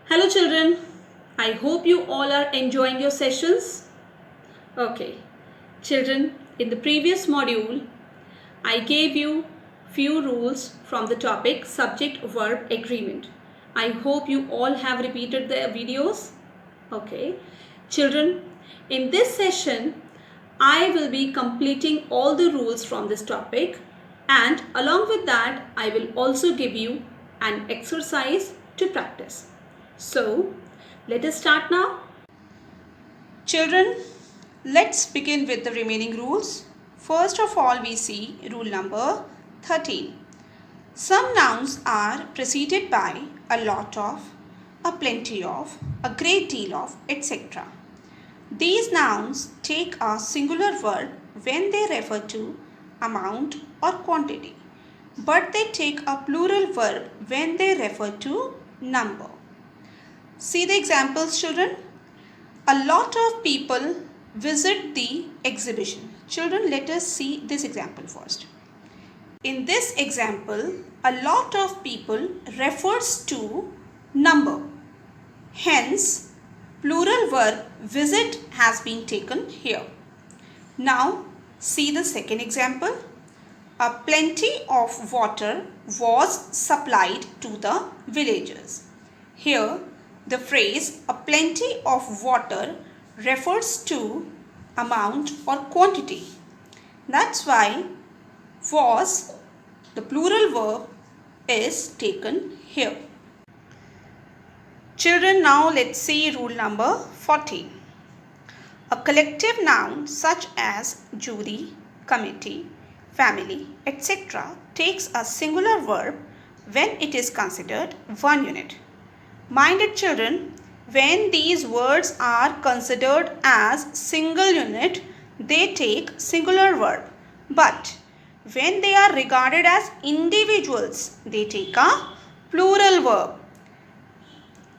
Hello children, I hope you all are enjoying your sessions. Okay, children, in the previous module, I gave you few rules from the topic subject-verb agreement. I hope you all have repeated the videos. Okay, children, in this session, I will be completing all the rules from this topic, and along with that, I will also give you an exercise to practice. So, let us start now. Children, let's begin with the remaining rules. First of all, we see rule number 13. Some nouns are preceded by a lot of, a plenty of, a great deal of, etc. These nouns take a singular verb when they refer to amount or quantity, but they take a plural verb when they refer to number. See the examples, children. A lot of people visit the exhibition. Children, let us see this example first. In this example, a lot of people refers to number. Hence, plural verb visit has been taken here. Now, see the second example. A plenty of water was supplied to the villagers. Here, the phrase a plenty of water refers to amount or quantity. That's why was, the plural verb, is taken here. Children, now let's see rule number 14. A collective noun such as jury, committee, family, etc. takes a singular verb when it is considered one unit. Mind it, children, when these words are considered as single unit, they take singular verb. But when they are regarded as individuals, they take a plural verb.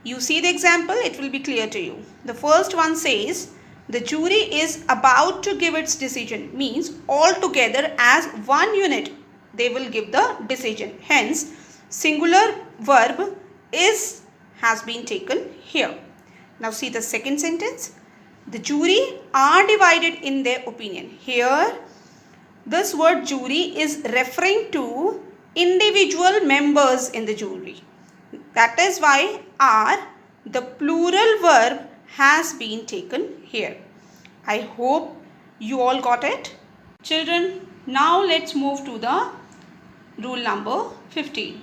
You see the example, it will be clear to you. The first one says, the jury is about to give its decision, means all together as one unit they will give the decision. Hence, singular verb has been taken here. Now see the second sentence. The jury are divided in their opinion. Here, this word jury is referring to individual members in the jury. That is why are, the plural verb, has been taken here. I hope you all got it. Children, now let's move to the rule number 15.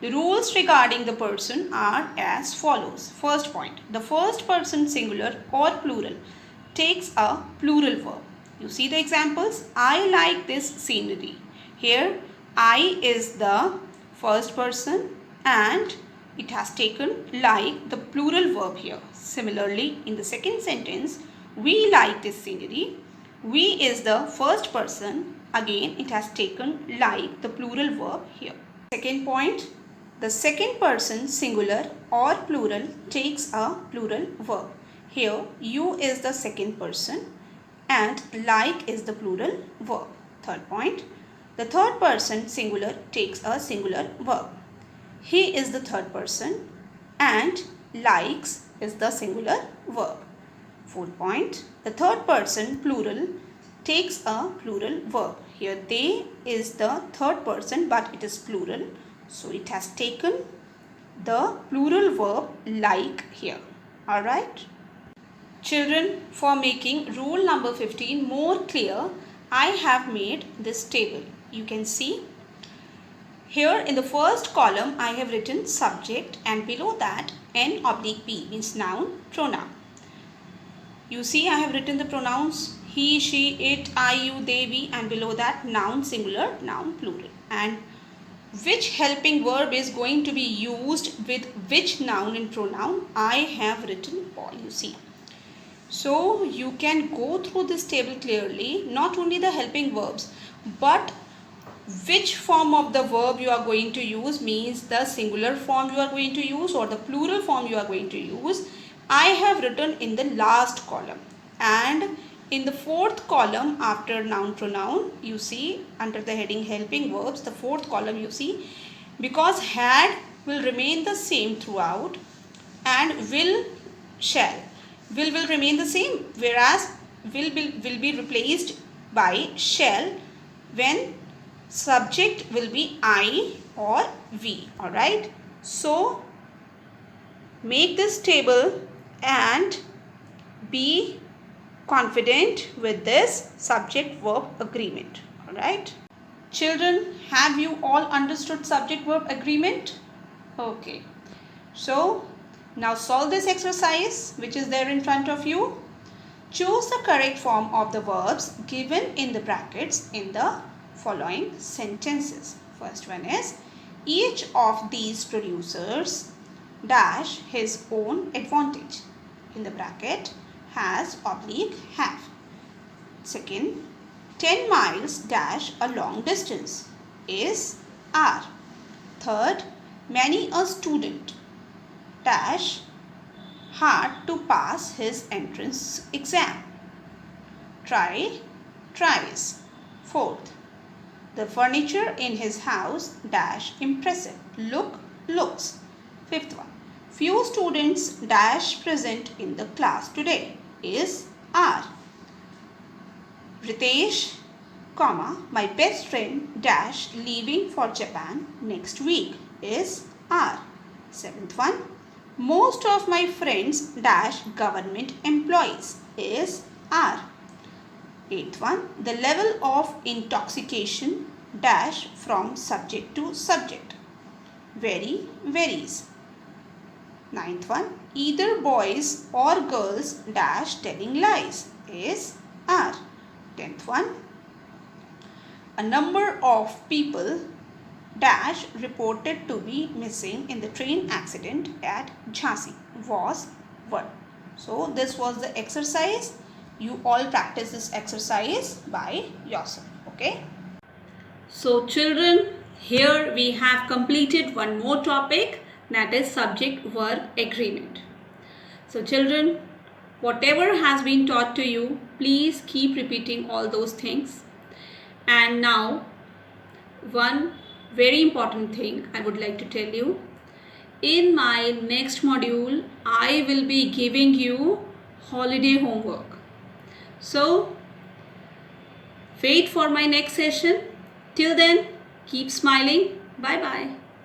The rules regarding the person are as follows. First point, the first person singular or plural takes a plural verb. You see the examples. I like this scenery. Here, I is the first person and it has taken like the plural verb here. Similarly, in the second sentence, we like this scenery. We is the first person. Again, it has taken like the plural verb here. Second point, the second person singular or plural takes a plural verb. Here, you is the second person and like is the plural verb. Third point, the third person singular takes a singular verb. He is the third person and likes is the singular verb. Fourth point, the third person plural takes a plural verb. Here they is the third person but it is plural. So it has taken the plural verb like here. Alright. Children, for making rule number 15 more clear, I have made this table. You can see. Here in the first column, I have written subject and below that N/P means noun, pronoun. You see I have written the pronouns he, she, it, I, you, they, we and below that noun singular, noun plural. And which helping verb is going to be used with which noun and pronoun, I have written all, you see. So you can go through this table clearly, not only the helping verbs, but which form of the verb you are going to use, means the singular form you are going to use or the plural form you are going to use. I have written in the last column, and in the fourth column after noun pronoun, you see under the heading helping verbs, the fourth column you see, because had will remain the same throughout and will, shall. Will remain the same, whereas will be replaced by shall when subject will be I or we. Alright. So make this table and be confident with this subject verb agreement. Alright. Children, have you all understood subject verb agreement? Okay. So now solve this exercise which is there in front of you. Choose the correct form of the verbs given in the brackets in the following sentences. First one is, each of these producers dash his own advantage. In the bracket has oblique have. Second, 10 miles dash a long distance is are. Third, many a student dash hard to pass his entrance exam. Tries. Fourth, the furniture in his house dash impressive. Looks. Fifth one, few students dash present in the class today is are. Ritesh, my best friend dash leaving for Japan next week is are. Seventh one, most of my friends dash government employees is are. Eighth one, the level of intoxication dash from subject to subject varies. Ninth one, either boys or girls dash telling lies is are. 10th one, a number of people dash reported to be missing in the train accident at Jhansi was were. So this was the exercise. You all practice this exercise by yourself. Okay. So children, here we have completed one more topic, that is subject verb agreement. So children, whatever has been taught to you, please keep repeating all those things. And now, one very important thing I would like to tell you. In my next module, I will be giving you holiday homework. So, wait for my next session. Till then, keep smiling. Bye-bye.